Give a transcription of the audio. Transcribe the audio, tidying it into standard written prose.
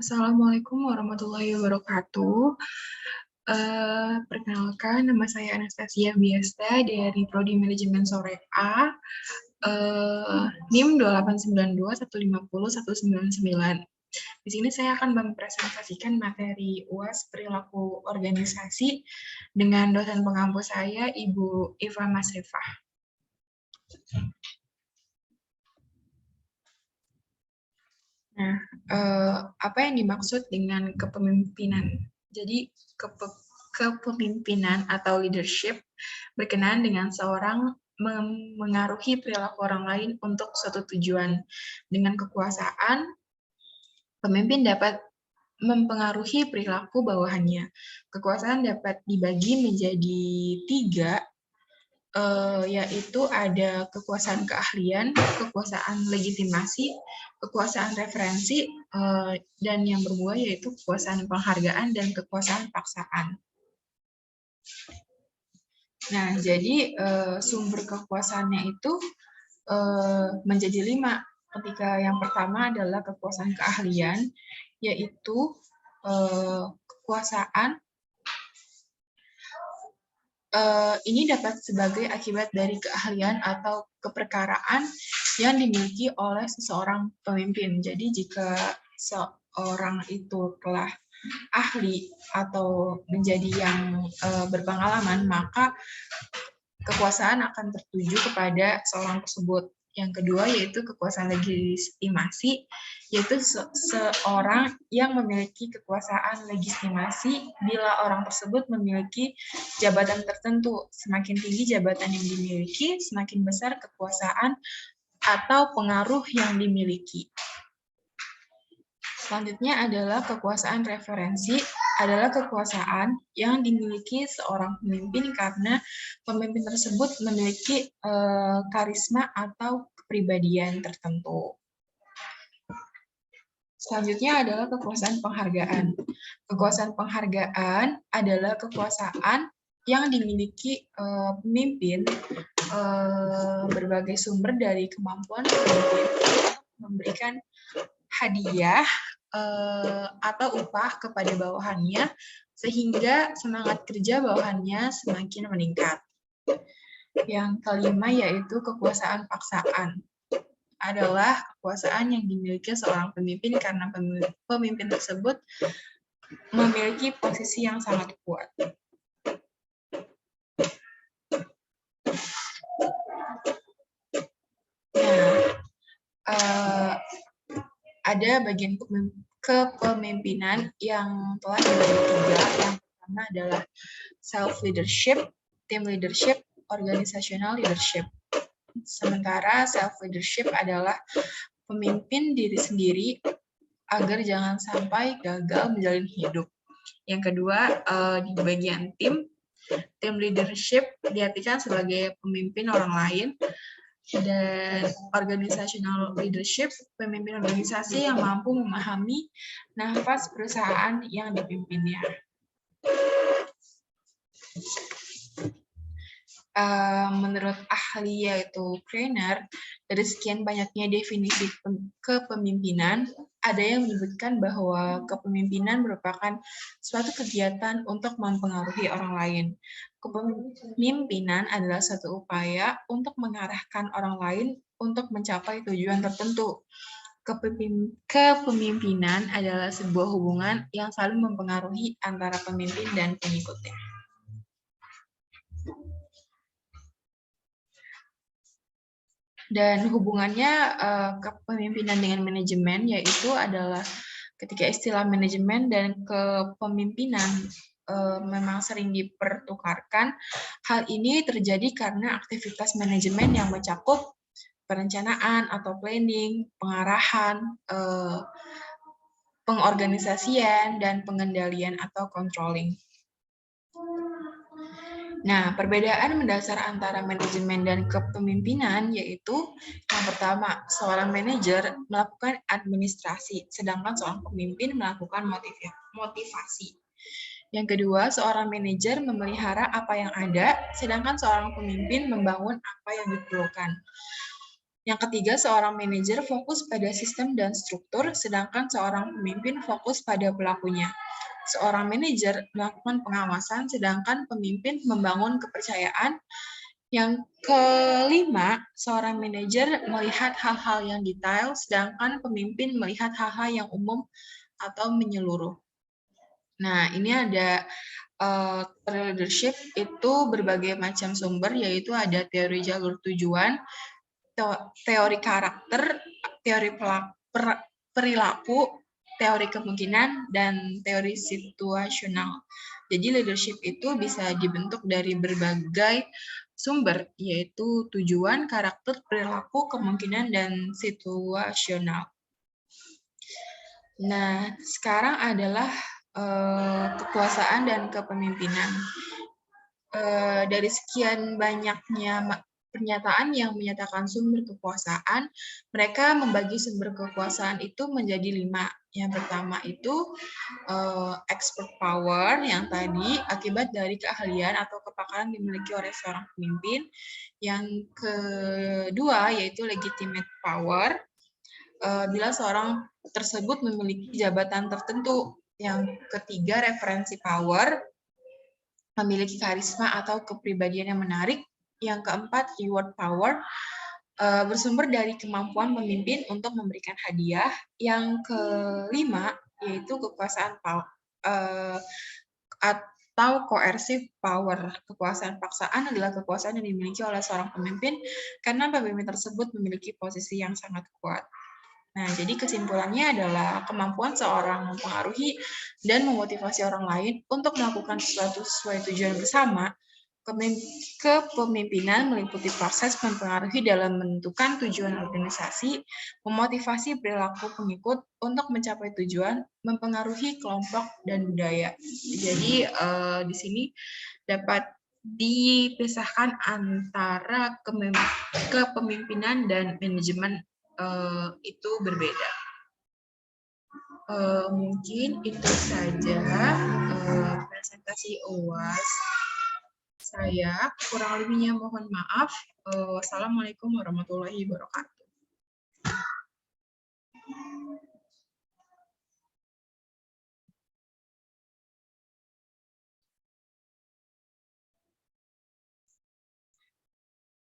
Assalamualaikum warahmatullahi wabarakatuh. Perkenalkan, nama saya Anastasia Biasta dari Prodi Manajemen Sore A, NIM 2892150 199. Di sini saya akan mempresentasikan materi UAS perilaku organisasi dengan dosen pengampu saya, Ibu Iva Masrifah. Nah, apa yang dimaksud dengan kepemimpinan? Jadi, kepemimpinan atau leadership berkenaan dengan seorang mengaruhi perilaku orang lain untuk suatu tujuan. Dengan kekuasaan, pemimpin dapat mempengaruhi perilaku bawahannya. Kekuasaan dapat dibagi menjadi 3, yaitu ada kekuasaan keahlian, kekuasaan legitimasi, kekuasaan referensi, dan yang berbuah yaitu kekuasaan penghargaan dan kekuasaan paksaan. Nah, jadi sumber kekuasaannya itu menjadi 5. Ketika yang pertama adalah kekuasaan keahlian, yaitu kekuasaan ini dapat sebagai akibat dari keahlian atau keperkaraan yang dimiliki oleh seseorang pemimpin. Jadi jika seorang itu telah ahli atau menjadi yang berpengalaman, maka kekuasaan akan tertuju kepada seorang tersebut. Yang kedua yaitu kekuasaan legitimasi, yaitu seorang yang memiliki kekuasaan legitimasi bila orang tersebut memiliki jabatan tertentu. Semakin tinggi jabatan yang dimiliki, semakin besar kekuasaan atau pengaruh yang dimiliki. Selanjutnya adalah kekuasaan referensi, adalah kekuasaan yang dimiliki seorang pemimpin karena pemimpin tersebut memiliki karisma atau kepribadian tertentu. Selanjutnya adalah kekuasaan penghargaan. Kekuasaan penghargaan adalah kekuasaan yang dimiliki pemimpin berbagai sumber dari kemampuan pemimpin memberikan hadiah atau upah kepada bawahannya sehingga semangat kerja bawahannya semakin meningkat. Yang kelima yaitu kekuasaan paksaan. Adalah kekuasaan yang dimiliki seorang pemimpin karena pemimpin tersebut memiliki posisi yang sangat kuat. Nah, ada bagian kepemimpinan yang telah dibagi 3. Yang pertama adalah self-leadership, team leadership, organizational leadership. Sementara self-leadership adalah pemimpin diri sendiri agar jangan sampai gagal menjalani hidup. Yang kedua, di bagian team leadership diartikan sebagai pemimpin orang lain. Dan organizational leadership, pemimpin organisasi yang mampu memahami nafas perusahaan yang dipimpinnya. Menurut ahli yaitu Kreiner, dari sekian banyaknya definisi kepemimpinan, ada yang menyebutkan bahwa kepemimpinan merupakan suatu kegiatan untuk mempengaruhi orang lain. Kepemimpinan adalah suatu upaya untuk mengarahkan orang lain untuk mencapai tujuan tertentu. Kepemimpinan adalah sebuah hubungan yang saling mempengaruhi antara pemimpin dan pengikutnya. Dan hubungannya kepemimpinan dengan manajemen yaitu adalah ketika istilah manajemen dan kepemimpinan memang sering dipertukarkan. Hal ini terjadi karena aktivitas manajemen yang mencakup perencanaan atau planning, pengarahan, pengorganisasian, dan pengendalian atau controlling. Nah, perbedaan mendasar antara manajemen dan kepemimpinan yaitu yang pertama, seorang manajer melakukan administrasi, sedangkan seorang pemimpin melakukan motivasi. Yang kedua, seorang manajer memelihara apa yang ada, sedangkan seorang pemimpin membangun apa yang diperlukan. Yang ketiga, seorang manajer fokus pada sistem dan struktur, sedangkan seorang pemimpin fokus pada pelakunya. Seorang manajer melakukan pengawasan, sedangkan pemimpin membangun kepercayaan. Yang kelima, seorang manajer melihat hal-hal yang detail, sedangkan pemimpin melihat hal-hal yang umum atau menyeluruh. Nah, ini ada leadership itu berbagai macam sumber, yaitu ada teori jalur tujuan, teori karakter, teori perilaku, teori kemungkinan, dan teori situasional. Jadi leadership itu bisa dibentuk dari berbagai sumber, yaitu tujuan, karakter, perilaku, kemungkinan, dan situasional. Nah, sekarang adalah kekuasaan dan kepemimpinan. Dari sekian banyaknya pernyataan yang menyatakan sumber kekuasaan, mereka membagi sumber kekuasaan itu menjadi 5. Yang pertama itu expert power, yang tadi akibat dari keahlian atau kepakaran dimiliki oleh seorang pemimpin. Yang kedua yaitu legitimate power, bila seorang tersebut memiliki jabatan tertentu. Yang ketiga referensi power, memiliki karisma atau kepribadian yang menarik. Yang keempat, reward power, bersumber dari kemampuan pemimpin untuk memberikan hadiah. Yang kelima, yaitu kekuasaan atau coercive power. Kekuasaan paksaan adalah kekuasaan yang dimiliki oleh seorang pemimpin karena pemimpin tersebut memiliki posisi yang sangat kuat. Nah, jadi kesimpulannya adalah kemampuan seorang mempengaruhi dan memotivasi orang lain untuk melakukan sesuatu sesuai tujuan bersama. Kepemimpinan meliputi proses mempengaruhi dalam menentukan tujuan organisasi, memotivasi perilaku pengikut untuk mencapai tujuan, mempengaruhi kelompok dan budaya. Jadi di sini dapat dipisahkan antara kepemimpinan dan manajemen itu berbeda. Mungkin itu saja presentasi UAS saya. Kurang lebihnya mohon maaf. Wassalamualaikum warahmatullahi wabarakatuh.